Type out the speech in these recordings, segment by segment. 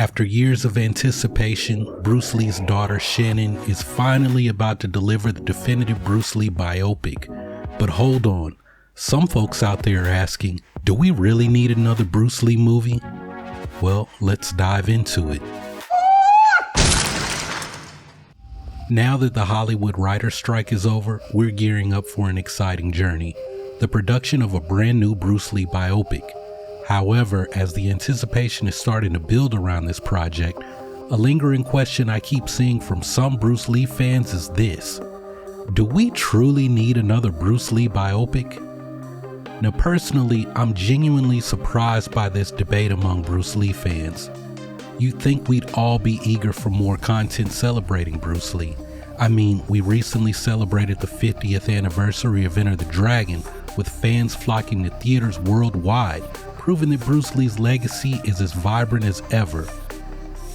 After years of anticipation, Bruce Lee's daughter Shannon is finally about to deliver the definitive Bruce Lee biopic. But hold on, some folks out there are asking, do we really need another Bruce Lee movie? Well, let's dive into it. Now that the Hollywood writer's strike is over, we're gearing up for an exciting journey, the production of a brand new Bruce Lee biopic. However, as the anticipation is starting to build around this project, a lingering question I keep seeing from some Bruce Lee fans is this: do we truly need another Bruce Lee biopic? Now personally, I'm genuinely surprised by this debate among Bruce Lee fans. You'd think we'd all be eager for more content celebrating Bruce Lee. I mean, we recently celebrated the 50th anniversary of Enter the Dragon, with fans flocking to theaters worldwide, proving that Bruce Lee's legacy is as vibrant as ever.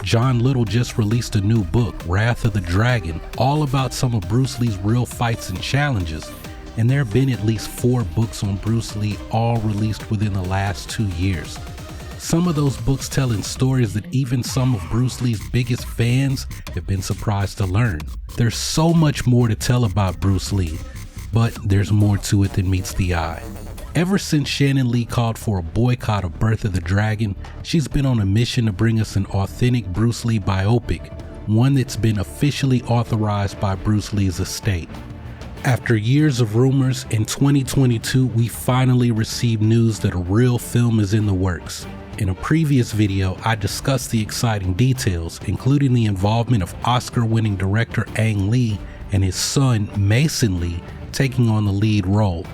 John Little just released a new book, Wrath of the Dragon, all about some of Bruce Lee's real fights and challenges, and there have been at least 4 books on Bruce Lee, all released within the last 2 years. Some of those books telling stories that even some of Bruce Lee's biggest fans have been surprised to learn. There's so much more to tell about Bruce Lee, but there's more to it than meets the eye. Ever since Shannon Lee called for a boycott of Birth of the Dragon, she's been on a mission to bring us an authentic Bruce Lee biopic, one that's been officially authorized by Bruce Lee's estate. After years of rumors, in 2022, we finally received news that a real film is in the works. In a previous video, I discussed the exciting details, including the involvement of Oscar-winning director Ang Lee and his son, Mason Lee, taking on the lead role.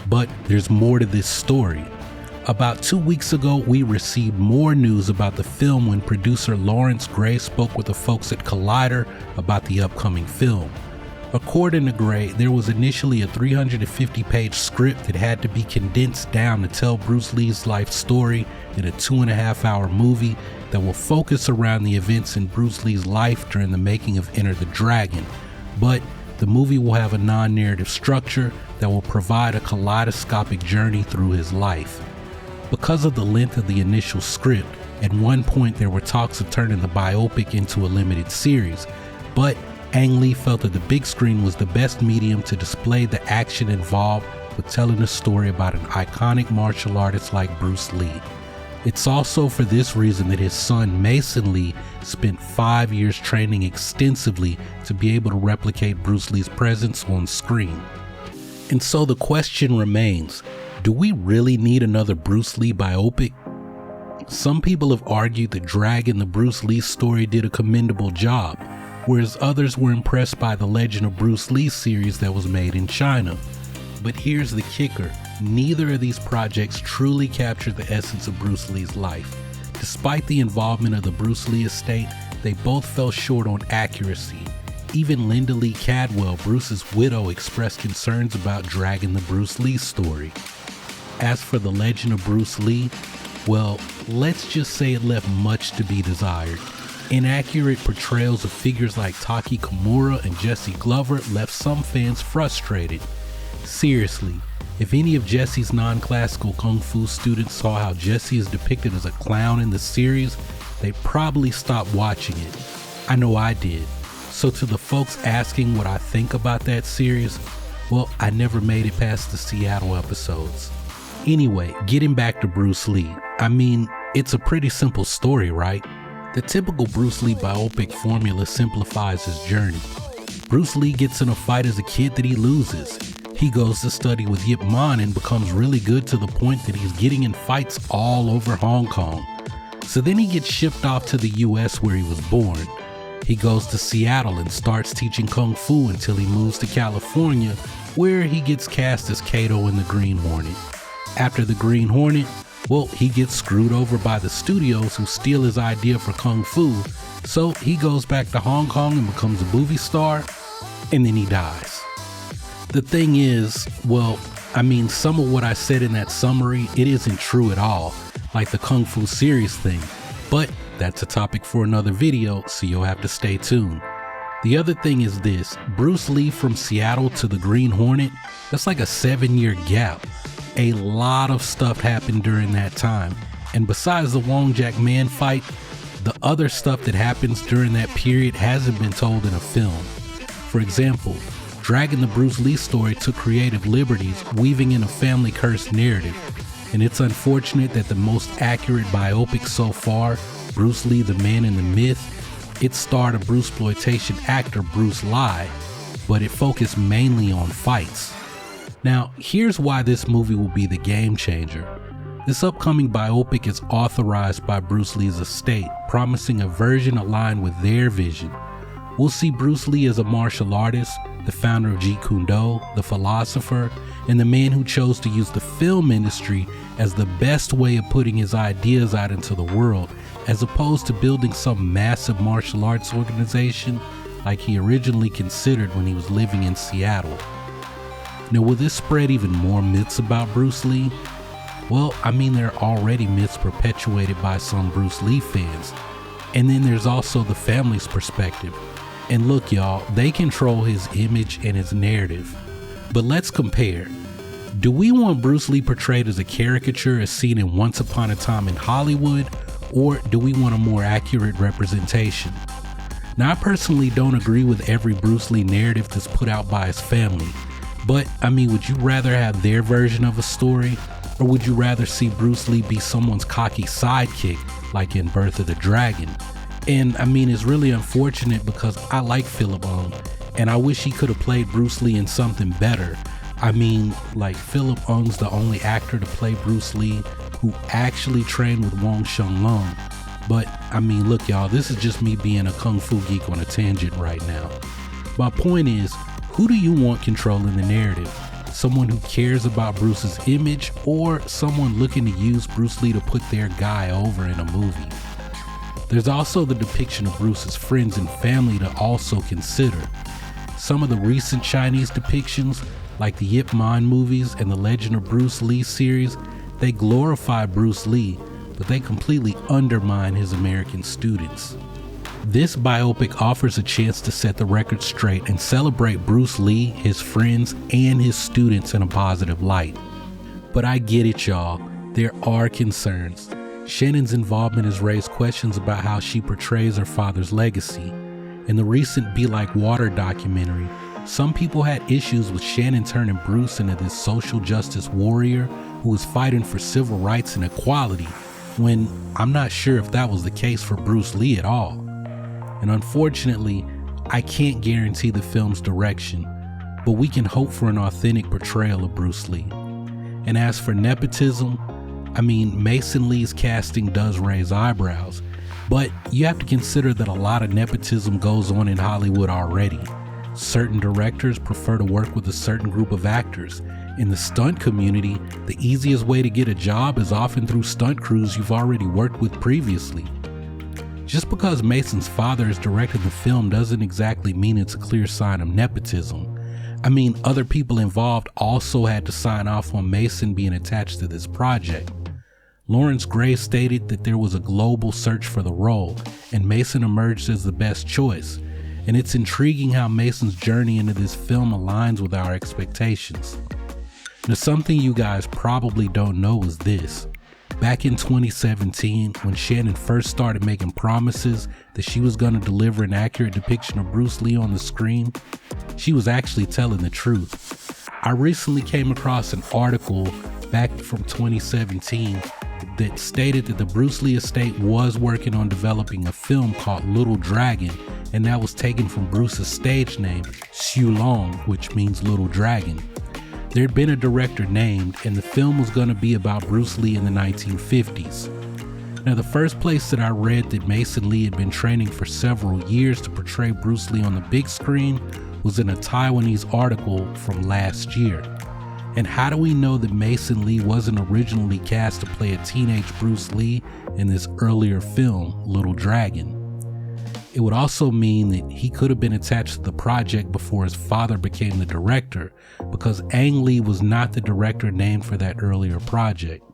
But there's more to this story. About 2 weeks ago, we received more news about the film when producer Lawrence Gray spoke with the folks at Collider about the upcoming film. According to Gray, there was initially a 350-page script that had to be condensed down to tell Bruce Lee's life story in a 2.5-hour movie that will focus around the events in Bruce Lee's life during the making of Enter the Dragon. But the movie will have a non-narrative structure that will provide a kaleidoscopic journey through his life. Because of the length of the initial script, at one point there were talks of turning the biopic into a limited series, but Ang Lee felt that the big screen was the best medium to display the action involved with telling a story about an iconic martial artist like Bruce Lee. It's also for this reason that his son Mason Lee spent 5 years training extensively to be able to replicate Bruce Lee's presence on screen. And so the question remains, do we really need another Bruce Lee biopic? Some people have argued that Dragon, the Bruce Lee story, did a commendable job, whereas others were impressed by the Legend of Bruce Lee series that was made in China. But here's the kicker, neither of these projects truly captured the essence of Bruce Lee's life. Despite the involvement of the Bruce Lee estate, they both fell short on accuracy. Even Linda Lee Cadwell, Bruce's widow, expressed concerns about Dragon, the Bruce Lee story. As for the Legend of Bruce Lee, well, let's just say it left much to be desired. Inaccurate portrayals of figures like Taki Kimura and Jesse Glover left some fans frustrated. Seriously, if any of Jesse's non-classical kung fu students saw how Jesse is depicted as a clown in the series, they probably stopped watching it. I know I did. So to the folks asking what I think about that series, well, I never made it past the Seattle episodes. Anyway, getting back to Bruce Lee, I mean, it's a pretty simple story, right? The typical Bruce Lee biopic formula simplifies his journey. Bruce Lee gets in a fight as a kid that he loses. He goes to study with Yip Man and becomes really good to the point that he's getting in fights all over Hong Kong. So then he gets shipped off to the US where he was born. He goes to Seattle and starts teaching Kung Fu until he moves to California, where he gets cast as Kato in the Green Hornet. After the Green Hornet, well, he gets screwed over by the studios who steal his idea for Kung Fu, so he goes back to Hong Kong and becomes a movie star, and then he dies. The thing is, well, I mean, some of what I said in that summary, it isn't true at all, like the Kung Fu series thing, but that's a topic for another video, so you'll have to stay tuned. The other thing is this, Bruce Lee from Seattle to the Green Hornet, that's like a 7-year gap. A lot of stuff happened during that time, and besides the Wong Jack Man fight, the other stuff that happens during that period hasn't been told in a film. For example, dragging the Bruce Lee story took creative liberties, weaving in a family curse narrative, and it's unfortunate that the most accurate biopic so far, Bruce Lee, the Man in the Myth, it starred a Bruceploitation actor, Bruce Lee, but it focused mainly on fights. Now, here's why this movie will be the game changer. This upcoming biopic is authorized by Bruce Lee's estate, promising a version aligned with their vision. We'll see Bruce Lee as a martial artist, the founder of Jeet Kune Do, the philosopher, and the man who chose to use the film industry as the best way of putting his ideas out into the world, as opposed to building some massive martial arts organization like he originally considered when he was living in Seattle. Now, will this spread even more myths about Bruce Lee? Well, there are already myths perpetuated by some Bruce Lee fans. And then there's also the family's perspective. And look, y'all, they control his image and his narrative. But let's compare. Do we want Bruce Lee portrayed as a caricature as seen in Once Upon a Time in Hollywood, or do we want a more accurate representation? Now, I personally don't agree with every Bruce Lee narrative that's put out by his family. But, would you rather have their version of a story? Or would you rather see Bruce Lee be someone's cocky sidekick, like in Birth of the Dragon? And it's really unfortunate because I like Philip Ung, and I wish he could have played Bruce Lee in something better. Philip Ung's the only actor to play Bruce Lee who actually trained with Wong Shun Lung. But, look, y'all, this is just me being a kung fu geek on a tangent right now. My point is, who do you want controlling the narrative? Someone who cares about Bruce's image, or someone looking to use Bruce Lee to put their guy over in a movie? There's also the depiction of Bruce's friends and family to also consider. Some of the recent Chinese depictions, like the Ip Man movies and the Legend of Bruce Lee series, they glorify Bruce Lee, but they completely undermine his American students. This biopic offers a chance to set the record straight and celebrate Bruce Lee, his friends, and his students in a positive light. But I get it, y'all. There are concerns. Shannon's involvement has raised questions about how she portrays her father's legacy. In the recent Be Like Water documentary, some people had issues with Shannon turning Bruce into this social justice warrior who was fighting for civil rights and equality, when I'm not sure if that was the case for Bruce Lee at all. And unfortunately, I can't guarantee the film's direction, but we can hope for an authentic portrayal of Bruce Lee. And as for nepotism, Mason Lee's casting does raise eyebrows, but you have to consider that a lot of nepotism goes on in Hollywood already. Certain directors prefer to work with a certain group of actors. In the stunt community, the easiest way to get a job is often through stunt crews you've already worked with previously. Just because Mason's father has directed the film doesn't exactly mean it's a clear sign of nepotism. Other people involved also had to sign off on Mason being attached to this project. Lawrence Gray stated that there was a global search for the role, and Mason emerged as the best choice. And it's intriguing how Mason's journey into this film aligns with our expectations. Now, something you guys probably don't know is this. Back in 2017, when Shannon first started making promises that she was going to deliver an accurate depiction of Bruce Lee on the screen, she was actually telling the truth. I recently came across an article back from 2017 that stated that the Bruce Lee estate was working on developing a film called Little Dragon, and that was taken from Bruce's stage name, Xiu Long, which means Little Dragon. There'd been a director named, and the film was going to be about Bruce Lee in the 1950s. Now, the first place that I read that Mason Lee had been training for several years to portray Bruce Lee on the big screen was in a Taiwanese article from last year. And how do we know that Mason Lee wasn't originally cast to play a teenage Bruce Lee in this earlier film, Little Dragon? It would also mean that he could have been attached to the project before his father became the director, because Ang Lee was not the director named for that earlier project.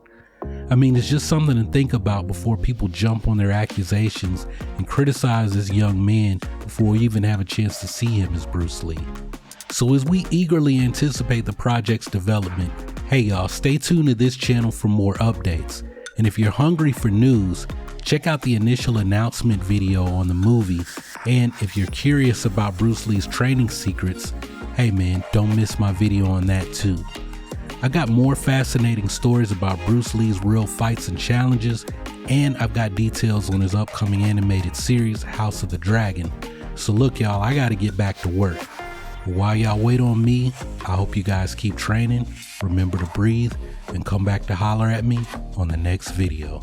It's just something to think about before people jump on their accusations and criticize this young man before we even have a chance to see him as Bruce Lee. So as we eagerly anticipate the project's development, hey y'all, stay tuned to this channel for more updates. And if you're hungry for news, Check out the initial announcement video on the movie, and if you're curious about Bruce Lee's training secrets, hey man, don't miss my video on that too. I got more fascinating stories about Bruce Lee's real fights and challenges, and I've got details on his upcoming animated series, House of the Dragon. So look y'all, I gotta get back to work. While y'all wait on me, I hope you guys keep training, remember to breathe, and come back to holler at me on the next video.